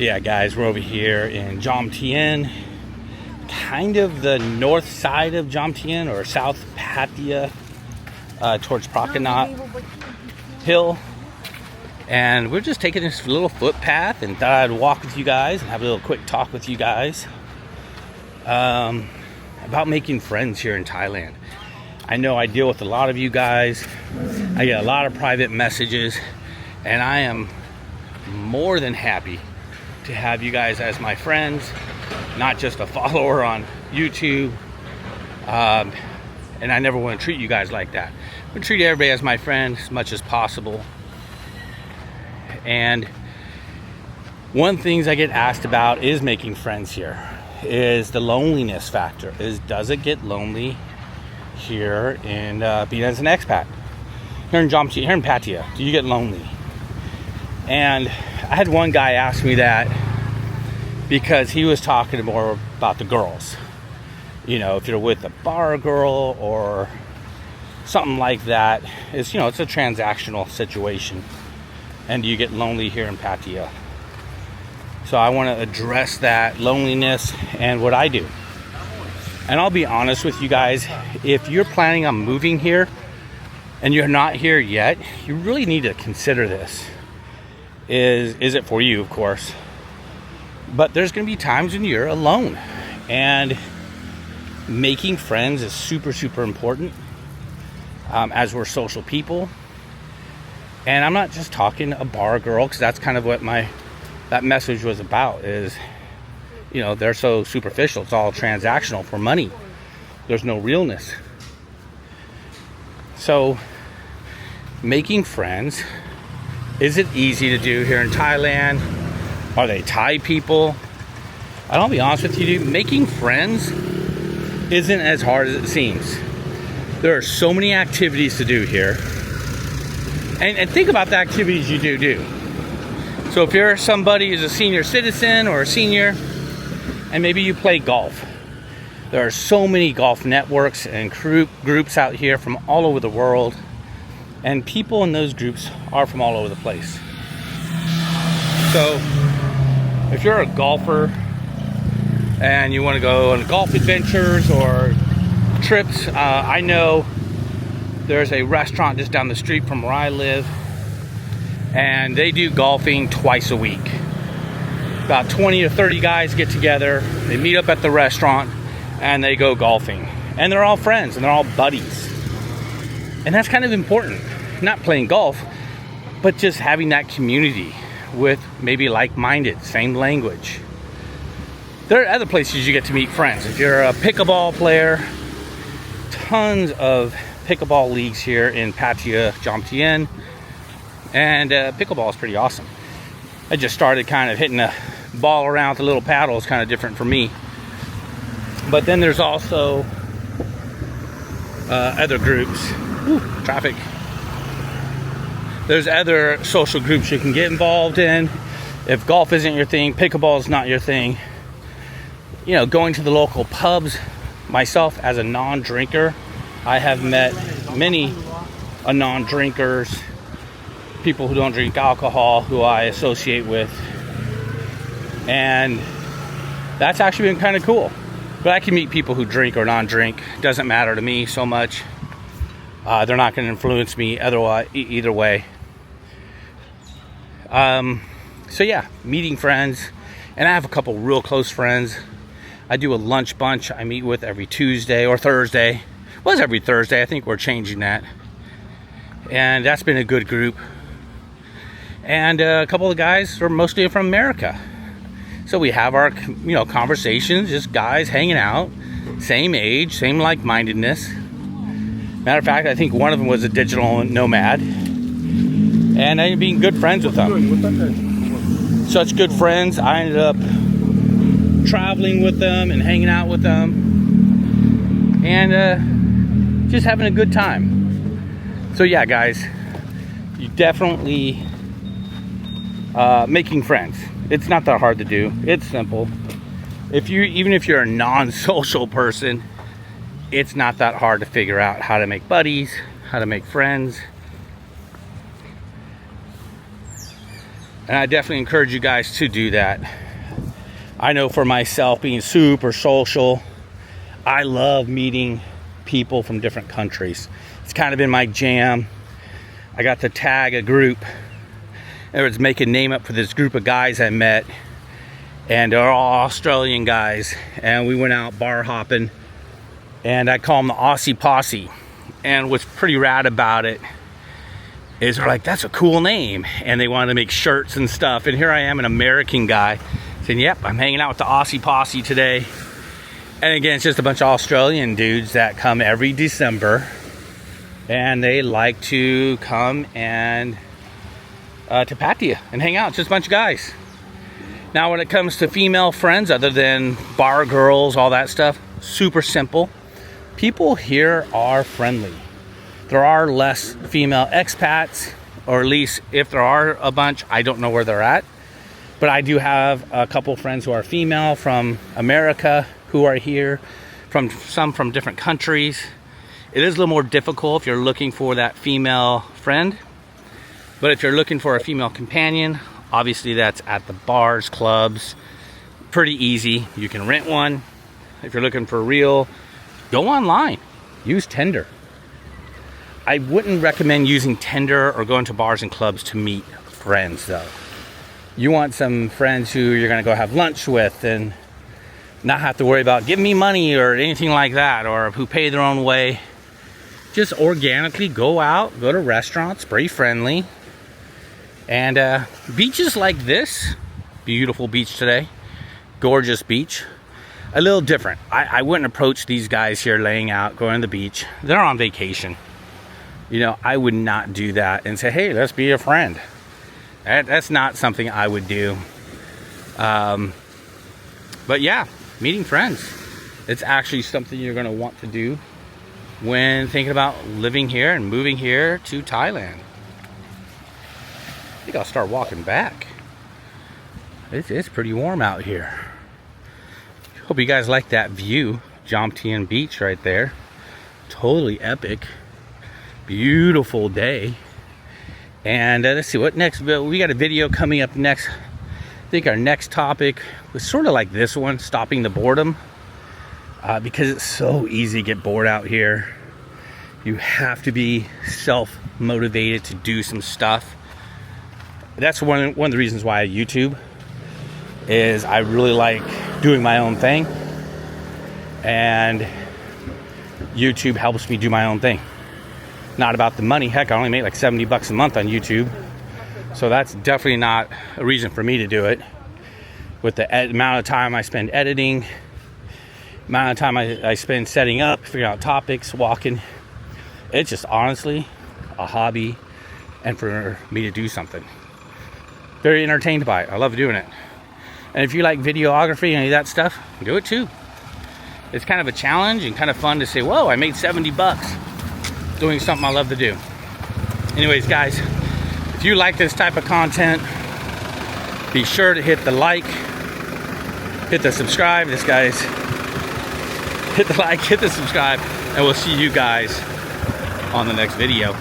So yeah, guys, we're over here in Jomtien, kind of the north side of Jomtien, or South Pattaya, towards Prakanat Hill. And we're just taking this little footpath and thought I'd walk with you guys and have a little quick talk with you guys about making friends here in Thailand. I know I deal with a lot of you guys. I get a lot of private messages, and I am more than happy to have you guys as my friends, not just a follower on YouTube. And I never want to treat you guys like that. I want to treat everybody as my friend as much as possible. And one things I get asked about is making friends here, is the loneliness factor. Does it get lonely here in being as an expat? Here in Jomtien, here in Pattaya, do you get lonely? And I had one guy ask me that because he was talking more about the girls. You know, if you're with a bar girl or something like that, it's, you know, it's a transactional situation. And do you get lonely here in Pattaya? So I want to address that loneliness and what I do. And I'll be honest with you guys, if you're planning on moving here and you're not here yet, you really need to consider this. Is it for you, of course? But there's going to be times when you're alone, and making friends is super, super important, as we're social people. And I'm not just talking a bar girl, because that's kind of what that message was about, is, you know, they're so superficial. It's all transactional for money. There's no realness. So making friends, is it easy to do here in Thailand? Are they Thai people? I'll be honest with you, dude, making friends isn't as hard as it seems. There are so many activities to do here. And think about the activities you do. So if you're somebody who's a senior citizen or a senior, and maybe you play golf, there are so many golf networks and groups out here from all over the world, and people in those groups are from all over the place. So if you're a golfer and you want to go on golf adventures or trips, I know there's a restaurant just down the street from where I live, and they do golfing twice a week. About 20 to 30 guys get together, they meet up at the restaurant, and they go golfing. And they're all friends, and they're all buddies. And that's kind of important. Not playing golf, but just having that community with maybe like-minded, same language. There are other places you get to meet friends. If you're a pickleball player, tons of pickleball leagues here in Pattaya, Jomtien, and pickleball is pretty awesome. I just started kind of hitting a ball around with a little paddle. It's kind of different for me. But then there's also other groups. Traffic. There's other social groups you can get involved in. If golf isn't your thing, pickleball is not your thing, you know, going to the local pubs. Myself, as a non-drinker, I have met many non-drinkers, people who don't drink alcohol, who I associate with, and that's actually been kind of cool. But I can meet people who drink or non-drink. Doesn't matter to me so much. They're not going to influence me either way. So yeah, meeting friends, and I have a couple real close friends. I do a lunch bunch I meet with every Tuesday or Thursday. It was every Thursday. I think we're changing that. And that's been a good group. And a couple of guys are mostly from America. So we have our, you know, conversations, just guys hanging out, same age, same like-mindedness. Matter of fact, I think one of them was a digital nomad. And I ended up being good friends with them. Such good friends, I ended up traveling with them and hanging out with them. And just having a good time. So yeah, guys, you definitely making friends. It's not that hard to do. It's simple. Even if you're a non-social person, it's not that hard to figure out how to make buddies, how to make friends. And I definitely encourage you guys to do that. I know for myself, being super social, I love meeting people from different countries. It's kind of been my jam. I got to tag a group. I was making a name up for this group of guys I met. And they're all Australian guys. And we went out bar hopping. And I call them the Aussie Posse. And what's pretty rad about it is they're like, that's a cool name. And they wanted to make shirts and stuff. And here I am, an American guy, saying, yep, I'm hanging out with the Aussie Posse today. And again, it's just a bunch of Australian dudes that come every December. And they like to come and to Pattaya and hang out. It's just a bunch of guys. Now, when it comes to female friends, other than bar girls, all that stuff, super simple. People here are friendly. There are less female expats, or at least if there are a bunch, I don't know where they're at. But I do have a couple friends who are female from America who are here, some from different countries. It is a little more difficult if you're looking for that female friend. But if you're looking for a female companion, obviously that's at the bars, clubs. Pretty easy. You can rent one. If you're looking for real, go online. Use Tinder. I wouldn't recommend using Tinder or going to bars and clubs to meet friends, though. You want some friends who you're going to go have lunch with and not have to worry about giving me money or anything like that, or who pay their own way. Just organically go out, go to restaurants, be friendly. And beaches like this, beautiful beach today, gorgeous beach, a little different. I wouldn't approach these guys here laying out, going to the beach. They're on vacation. You know, I would not do that and say, hey, let's be a friend. That's not something I would do. But yeah, meeting friends. It's actually something you're going to want to do when thinking about living here and moving here to Thailand. I think I'll start walking back. It's pretty warm out here. Hope you guys like that view. Jomtien Beach right there. Totally epic. Beautiful day. And let's see what next. We got a video coming up next. I think our next topic was sort of like this one, stopping the boredom. Because it's so easy to get bored out here. You have to be self-motivated to do some stuff. That's one of the reasons why I YouTube, is I really like doing my own thing. And YouTube helps me do my own thing. Not about the money. Heck, I only make like $70 a month on YouTube. So that's definitely not a reason for me to do it. With the amount of time I spend editing, amount of time I spend setting up, figuring out topics, walking. It's just honestly a hobby and for me to do something. Very entertained by it. I love doing it. And if you like videography and any of that stuff, do it too. It's kind of a challenge and kind of fun to say, whoa, I made $70 doing something I love to do. Anyways, guys, if you like this type of content, be sure to hit the like, hit the subscribe. This guy's hit the like, hit the subscribe, and we'll see you guys on the next video.